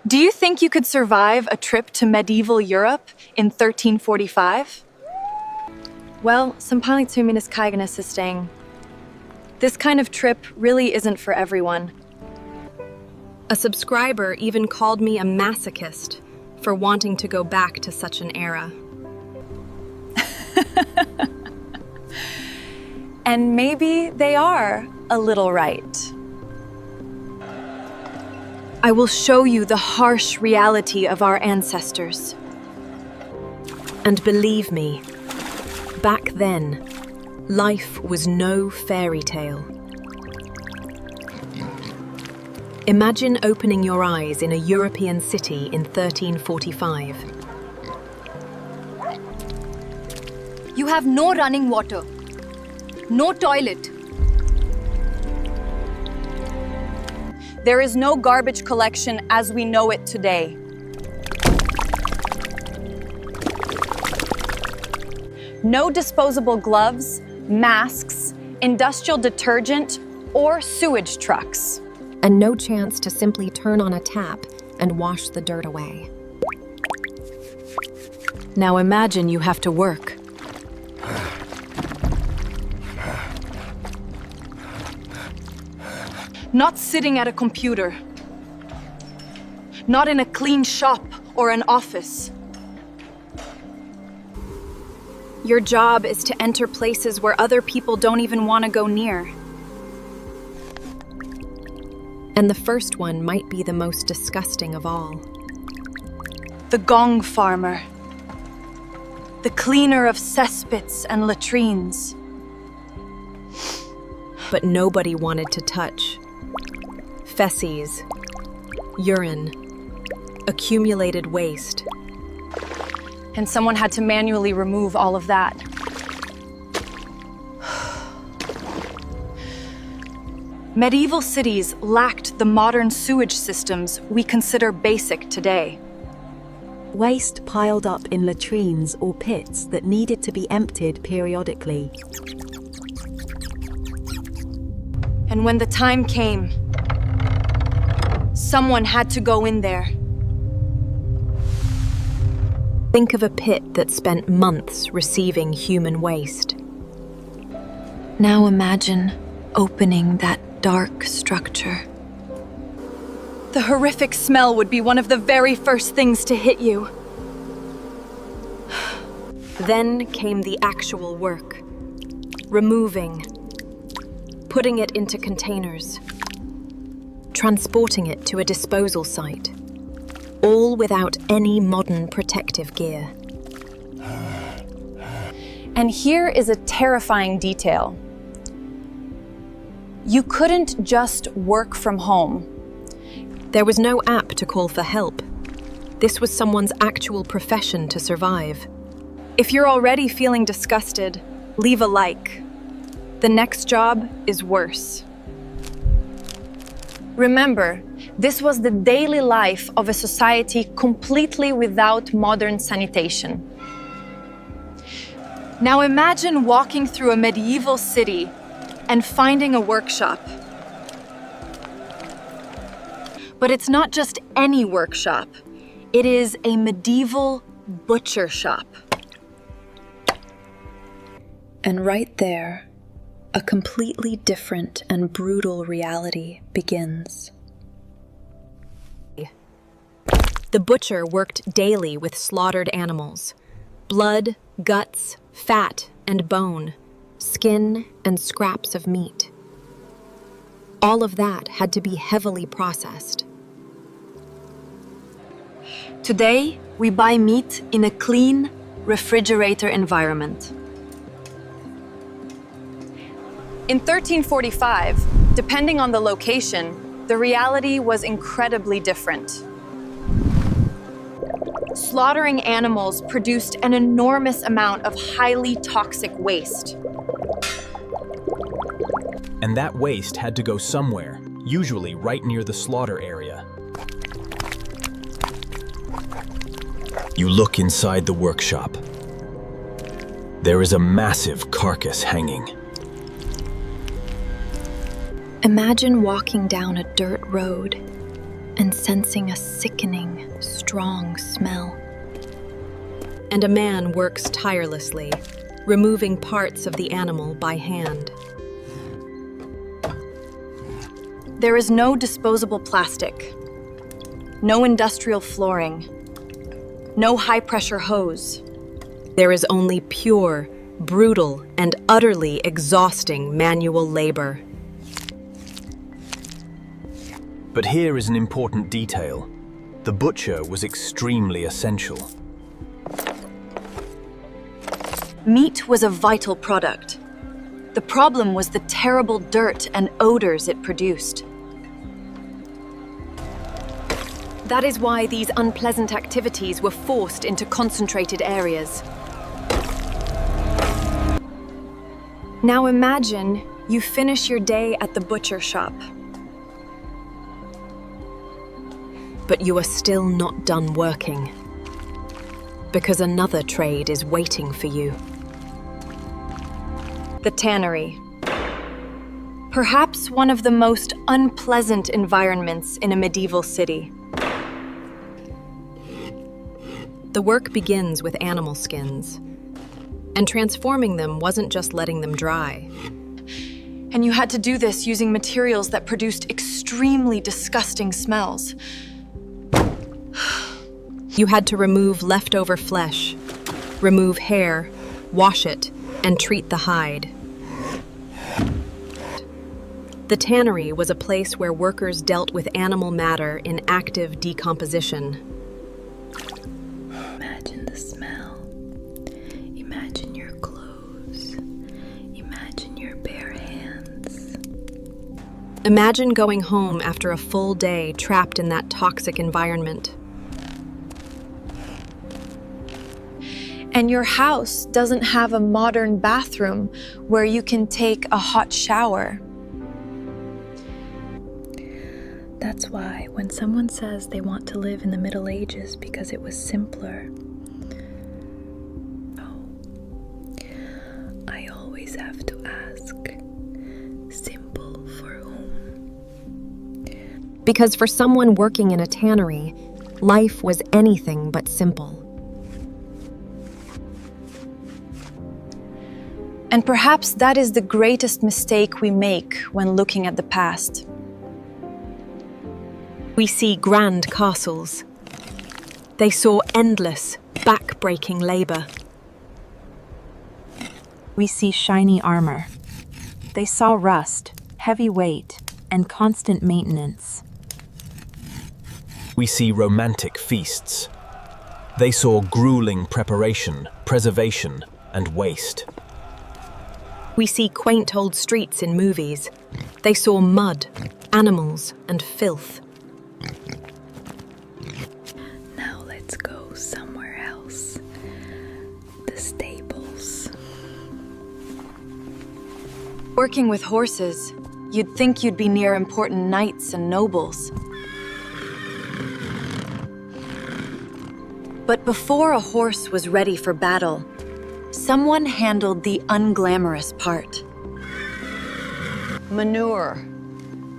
Do you think you could survive a trip to medieval Europe in 1345? Well, some palitsumines kaiganis is saying, this kind of trip really isn't for everyone. A subscriber even called me a masochist for wanting to go back to such an era. And maybe they are a little right. I will show you the harsh reality of our ancestors. And believe me, back then, life was no fairy tale. Imagine opening your eyes in a European city in 1345. You have no running water, no toilet. There is no garbage collection as we know it today. No disposable gloves, masks, industrial detergent, or sewage trucks. And no chance to simply turn on a tap and wash the dirt away. Now imagine you have to work. Not sitting at a computer. Not in a clean shop or an office. Your job is to enter places where other people don't even want to go near. And the first one might be the most disgusting of all. The gong farmer. The cleaner of cesspits and latrines. But nobody wanted to touch. Feces, urine, accumulated waste. And someone had to manually remove all of that. Medieval cities lacked the modern sewage systems we consider basic today. Waste piled up in latrines or pits that needed to be emptied periodically. And when the time came, someone had to go in there. Think of a pit that spent months receiving human waste. Now imagine opening that dark structure. The horrific smell would be one of the very first things to hit you. Then came the actual work. Removing, putting it into containers, transporting it to a disposal site, all without any modern protective gear. And here is a terrifying detail. You couldn't just work from home. There was no app to call for help. This was someone's actual profession to survive. If you're already feeling disgusted, leave a like. The next job is worse. Remember, this was the daily life of a society completely without modern sanitation. Now imagine walking through a medieval city and finding a workshop. But it's not just any workshop. It is a medieval butcher shop. And right there, a completely different and brutal reality begins. The butcher worked daily with slaughtered animals. Blood, guts, fat, and bone, skin, and scraps of meat. All of that had to be heavily processed. Today, we buy meat in a clean refrigerator environment. In 1345, depending on the location, the reality was incredibly different. Slaughtering animals produced an enormous amount of highly toxic waste. And that waste had to go somewhere, usually right near the slaughter area. You look inside the workshop. There is a massive carcass hanging. Imagine walking down a dirt road and sensing a sickening, strong smell. And a man works tirelessly, removing parts of the animal by hand. There is no disposable plastic, no industrial flooring, no high-pressure hose. There is only pure, brutal, and utterly exhausting manual labor. But here is an important detail. The butcher was extremely essential. Meat was a vital product. The problem was the terrible dirt and odors it produced. That is why these unpleasant activities were forced into concentrated areas. Now imagine you finish your day at the butcher shop. But you are still not done working, because another trade is waiting for you. The tannery. Perhaps one of the most unpleasant environments in a medieval city. The work begins with animal skins, and transforming them wasn't just letting them dry. And you had to do this using materials that produced extremely disgusting smells. You had to remove leftover flesh, remove hair, wash it, and treat the hide. The tannery was a place where workers dealt with animal matter in active decomposition. Imagine the smell. Imagine your clothes. Imagine your bare hands. Imagine going home after a full day trapped in that toxic environment. And your house doesn't have a modern bathroom where you can take a hot shower. That's why when someone says they want to live in the Middle Ages because it was simpler, I always have to ask, simple for whom? Because for someone working in a tannery, life was anything but simple. And perhaps that is the greatest mistake we make when looking at the past. We see grand castles. They saw endless, back-breaking labor. We see shiny armor. They saw rust, heavy weight, and constant maintenance. We see romantic feasts. They saw grueling preparation, preservation, and waste. We see quaint old streets in movies. They saw mud, animals, and filth. Now let's go somewhere else. The stables. Working with horses, you'd think you'd be near important knights and nobles. But before a horse was ready for battle, someone handled the unglamorous part. Manure.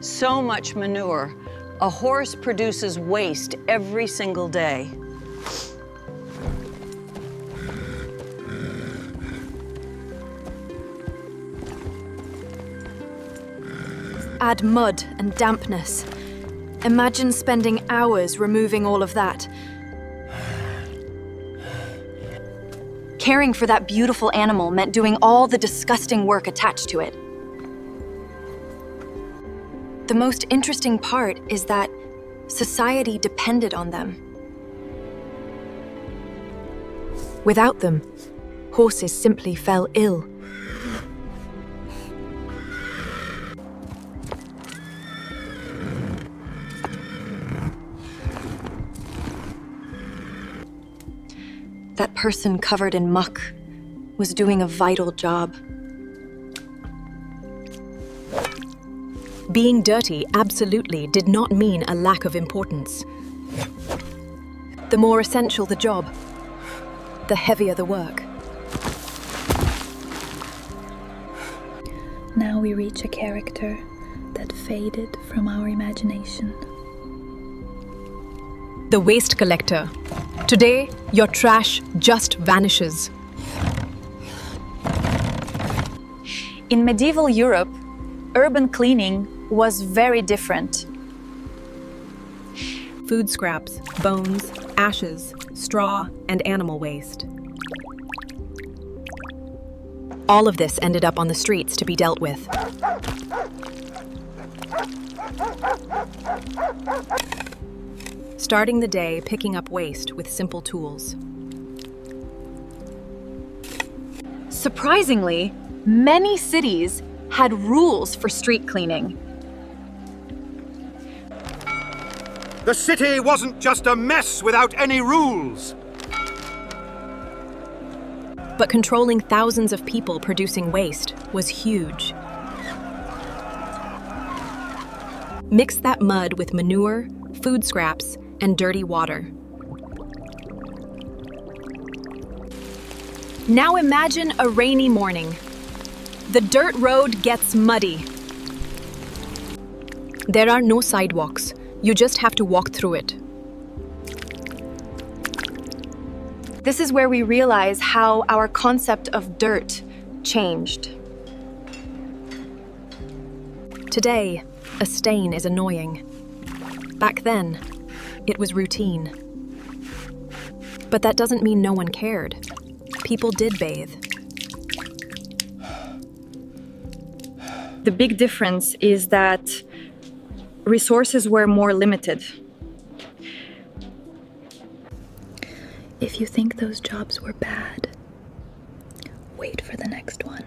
So much manure. A horse produces waste every single day. Add mud and dampness. Imagine spending hours removing all of that. Caring for that beautiful animal meant doing all the disgusting work attached to it. The most interesting part is that society depended on them. Without them, horses simply fell ill. That person covered in muck was doing a vital job. Being dirty absolutely did not mean a lack of importance. The more essential the job, the heavier the work. Now we reach a character that faded from our imagination. The waste collector. Today, your trash just vanishes. In medieval Europe, urban cleaning was very different. Food scraps, bones, ashes, straw, and animal waste. All of this ended up on the streets to be dealt with. Starting the day picking up waste with simple tools. Surprisingly, many cities had rules for street cleaning. The city wasn't just a mess without any rules. But controlling thousands of people producing waste was huge. Mix that mud with manure, food scraps, and dirty water. Now imagine a rainy morning. The dirt road gets muddy. There are no sidewalks. You just have to walk through it. This is where we realize how our concept of dirt changed. Today, a stain is annoying. Back then, it was routine. But that doesn't mean no one cared. People did bathe. The big difference is that resources were more limited. If you think those jobs were bad, wait for the next one.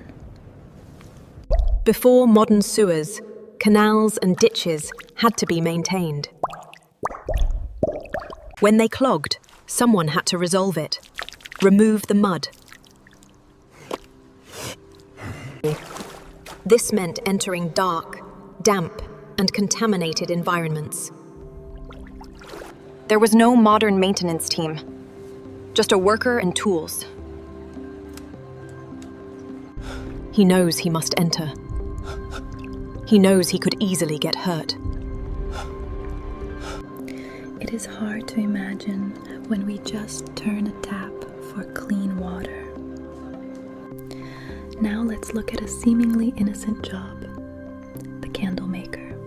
Before modern sewers, canals and ditches had to be maintained. When they clogged, someone had to resolve it, remove the mud. This meant entering dark, damp, and contaminated environments. There was no modern maintenance team, just a worker and tools. He knows he must enter. He knows he could easily get hurt. It is hard to imagine when we just turn a tap for clean water. Now let's look at a seemingly innocent job, the candle maker.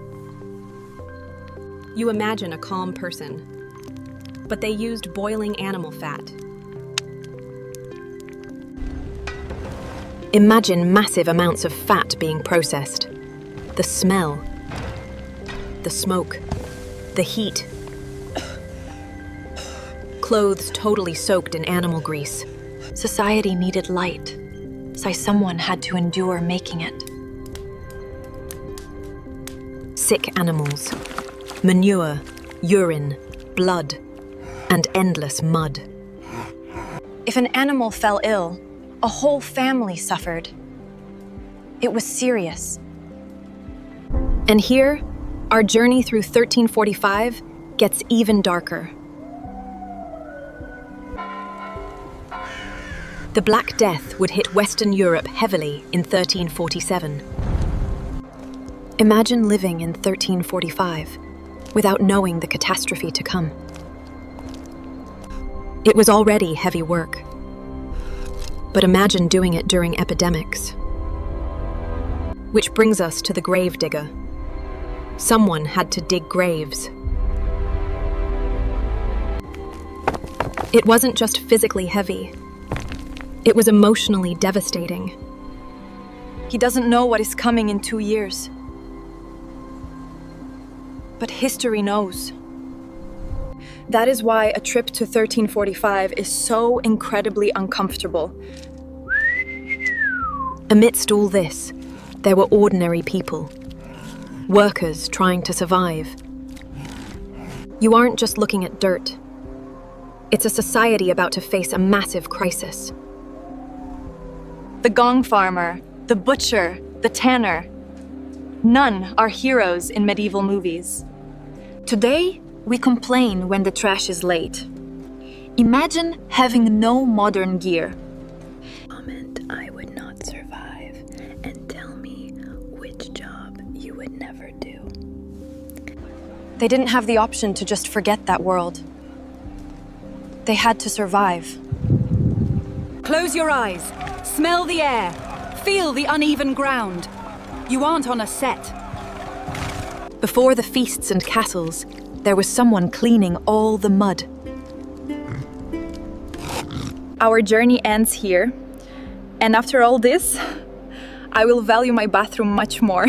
You imagine a calm person, but they used boiling animal fat. Imagine massive amounts of fat being processed. The smell, the smoke, the heat. Clothes totally soaked in animal grease. Society needed light, so someone had to endure making it. Sick animals, manure, urine, blood, and endless mud. If an animal fell ill, a whole family suffered. It was serious. And here, our journey through 1345 gets even darker. The Black Death would hit Western Europe heavily in 1347. Imagine living in 1345 without knowing the catastrophe to come. It was already heavy work. But imagine doing it during epidemics. Which brings us to the grave digger. Someone had to dig graves. It wasn't just physically heavy. It was emotionally devastating. He doesn't know what is coming in 2 years. But history knows. That is why a trip to 1345 is so incredibly uncomfortable. Amidst all this, there were ordinary people. Workers trying to survive. You aren't just looking at dirt. It's a society about to face a massive crisis. The gong farmer, the butcher, the tanner. None are heroes in medieval movies. Today, we complain when the trash is late. Imagine having no modern gear. Comment I would not survive and tell me which job you would never do. They didn't have the option to just forget that world. They had to survive. Close your eyes. Smell the air. Feel the uneven ground. You aren't on a set. Before the feasts and castles, there was someone cleaning all the mud. Our journey ends here. And after all this, I will value my bathroom much more.